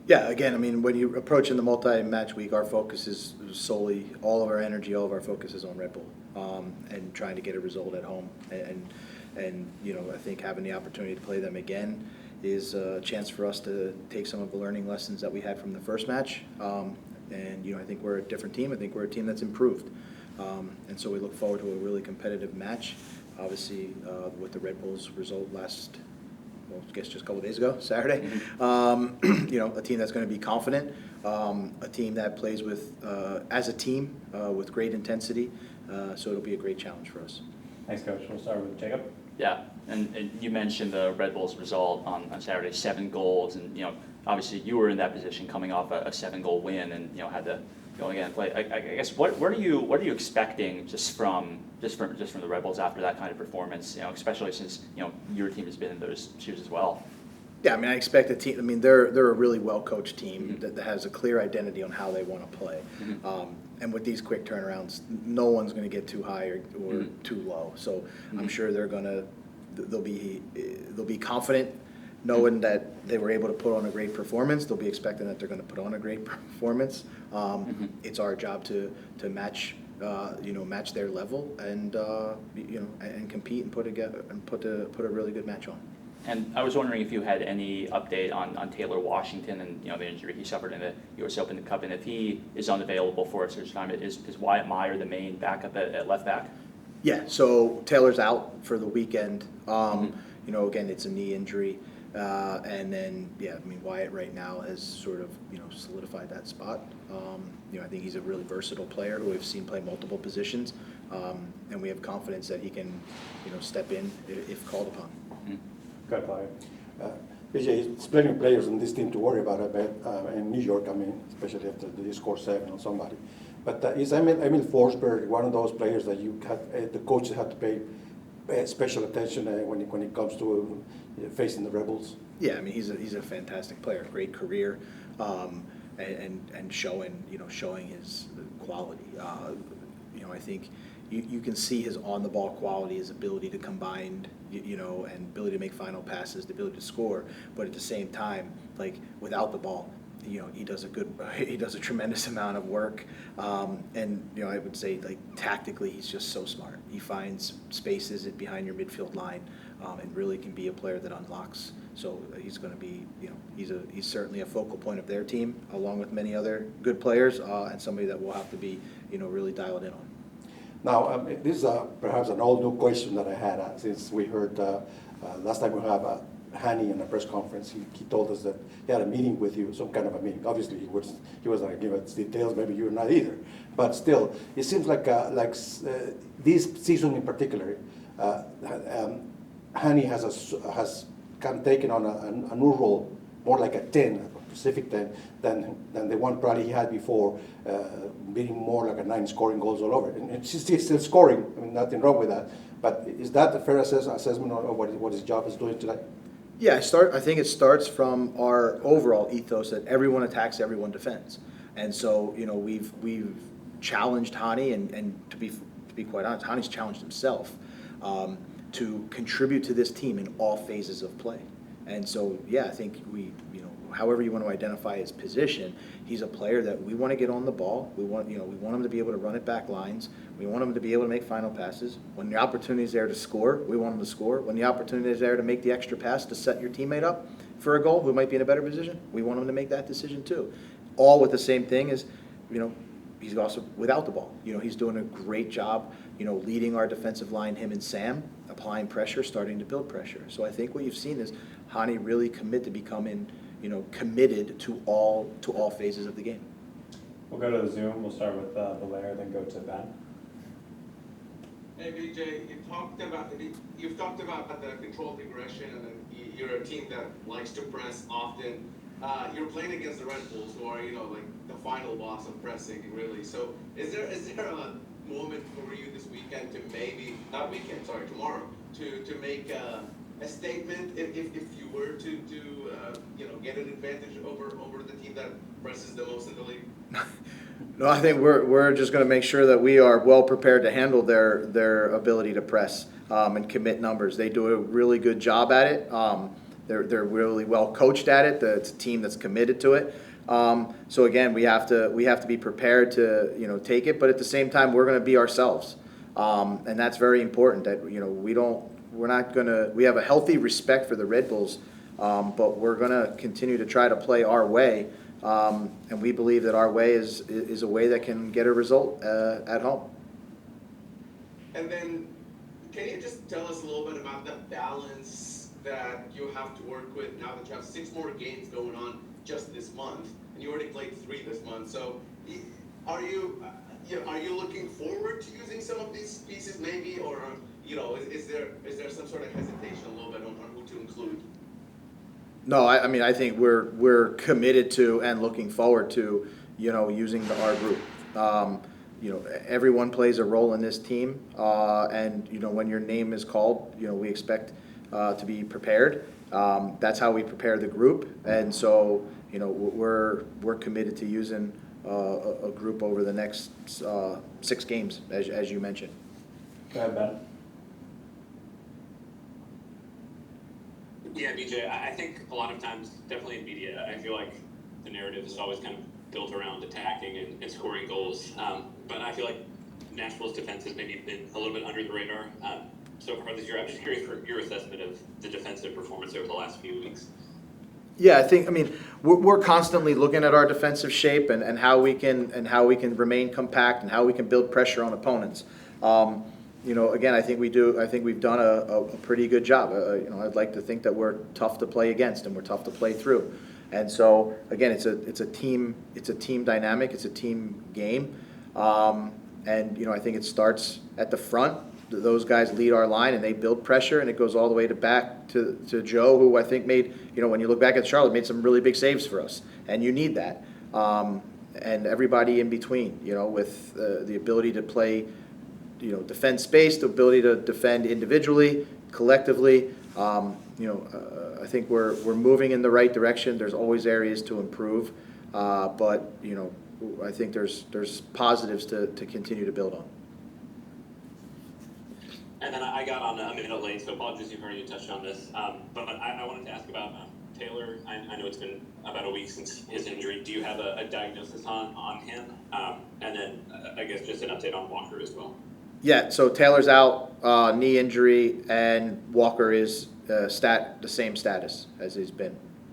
Yeah, again, I mean, when you approach in the multi-match week, our focus is solely, all of our energy, all of our focus is on Red Bull, and trying to get a result at home. And I think having the opportunity to play them again is a chance for us to take some of the learning lessons that we had from the first match. I think we're a different team. I think we're a team that's improved. And so we look forward to a really competitive match. Obviously, with the Red Bulls result I guess just a couple of days ago, Saturday. A team that's going to be confident, a team that plays with, as a team, with great intensity. So it'll be a great challenge for us. Thanks, Coach. We'll start with Jacob. Yeah, and you mentioned the Red Bulls result on Saturday, 7 goals, and obviously you were in that position coming off a 7-goal win, and had to go again and play. I guess what are you expecting just from the Red Bulls after that kind of performance? Especially since your team has been in those shoes as well. Yeah, I mean, I expect the team. I mean, they're a really well-coached team that has a clear identity on how they want to play. And with these quick turnarounds, no one's going to get too high or too low. So I'm sure they'll be confident, knowing that they were able to put on a great performance. They'll be expecting that they're going to put on a great performance. It's our job to match their level and and compete and put a really good match on. And I was wondering if you had any update on Taylor Washington and the injury he suffered in the U.S. Open Cup, and if he is unavailable for a certain time, is Wyatt Meyer the main backup at left back? Yeah, so Taylor's out for the weekend. Again, it's a knee injury. And then, Wyatt right now has sort of, solidified that spot. I think he's a really versatile player who we've seen play multiple positions. And we have confidence that he can, step in if called upon. Go ahead, Flavio. PJ, it's plenty of players on this team to worry about in New York, especially after they score 7 on somebody. But is Emil Forsberg one of those players that the coaches have to pay special attention when it comes to facing the Rebels? Yeah, I mean, he's a fantastic player, great career, and showing his quality. I think you can see his on-the-ball quality, his ability to combine, and ability to make final passes, the ability to score. But at the same time, without the ball, he does a tremendous amount of work. And I would say tactically, he's just so smart. He finds spaces behind your midfield line, and really can be a player that unlocks. So he's going to be, he's certainly a focal point of their team, along with many other good players, and somebody that we'll have to be, really dialed in on. Now, this is perhaps an old new question that I had since we heard last time we had Hani in a press conference. He told us that he had a meeting with you, some kind of a meeting. Obviously, he wasn't going to give us details. Maybe you're not either. But still, it seems like this season in particular, Hani has kind of taken on a new role, more like a 10, a Pacific 10, than the one probably he had before, being more like a 9, scoring goals all over. And he's still scoring. I mean, nothing wrong with that. But is that a fair assessment of what his job is doing today? Yeah, I think it starts from our overall ethos that everyone attacks, everyone defends. And so, we've challenged Hani, and to be quite honest, Hani's challenged himself to contribute to this team in all phases of play. And so, I think however you want to identify his position, he's a player that we want to get on the ball. We want him to be able to run it back lines. We want him to be able to make final passes. When the opportunity is there to score, we want him to score. When the opportunity is there to make the extra pass to set your teammate up for a goal who might be in a better position, we want him to make that decision too. All with the same thing is, he's also without the ball. He's doing a great job, leading our defensive line, him and Sam, applying pressure, starting to build pressure. So I think what you've seen is Hani really commit to becoming, committed to all phases of the game. We'll go to the Zoom. We'll start with Blair, then go to Ben. Hey BJ, you've talked about the controlled aggression, and then you're a team that likes to press often. You're playing against the Red Bulls, who are the final boss of pressing, really. So is there a moment for you this weekend to tomorrow to make a statement if you were to get an advantage over the team that presses the most in the league? No, I think we're just going to make sure that we are well prepared to handle their ability to press and commit numbers. They do a really good job at it. They're really well coached at it. It's a team that's committed to it. So again, we have to be prepared to, you know, take it, but at the same time, we're going to be ourselves, and that's very important. That, you know, we have a healthy respect for the Red Bulls, but we're going to continue to try to play our way, and we believe that our way is a way that can get a result at home. And then, can you just tell us a little bit about the balance that you have to work with now that you have 6 more games going on just this month, and you already played 3 this month? So, are you looking forward to using some of these pieces, maybe, or you know, is there some sort of hesitation a little bit on who to include? No, I mean, I think we're committed to and looking forward to, you know, using our group. You know, everyone plays a role in this team, and you know, when your name is called, you know, we expect to be prepared. That's how we prepare the group, and so, you know, we're committed to using a group over the next 6 games, as you mentioned. Go ahead, Ben. Yeah, BJ, I think a lot of times, definitely in media, I feel like the narrative is always kind of built around attacking and scoring goals. But I feel like Nashville's defense has maybe been a little bit under the radar so far this year. I'm just curious for your assessment of the defensive performance over the last few weeks. Yeah, I mean, we're constantly looking at our defensive shape and how we can remain compact and how we can build pressure on opponents. You know, again, I think we've done a pretty good job. You know, I'd like to think that we're tough to play against and we're tough to play through. And so again, it's a team dynamic, it's a team game. And you know, I think it starts at the front. Those guys lead our line and they build pressure, and it goes all the way back to Joe, who I think made, you know, when you look back at Charlotte, made some really big saves for us, and you need that. And everybody in between, you know, with the ability to play, you know, defend space, the ability to defend individually, collectively. You know, I think we're moving in the right direction. There's always areas to improve, but you know, I think there's positives to continue to build on. And then I got on a minute late, so apologies if you've already touched on this. But I wanted to ask about Taylor. I know it's been about a week since his injury. Do you have a diagnosis on him? And then I guess just an update on Walker as well. Yeah, so Taylor's out, knee injury, and Walker is the same status as he's been.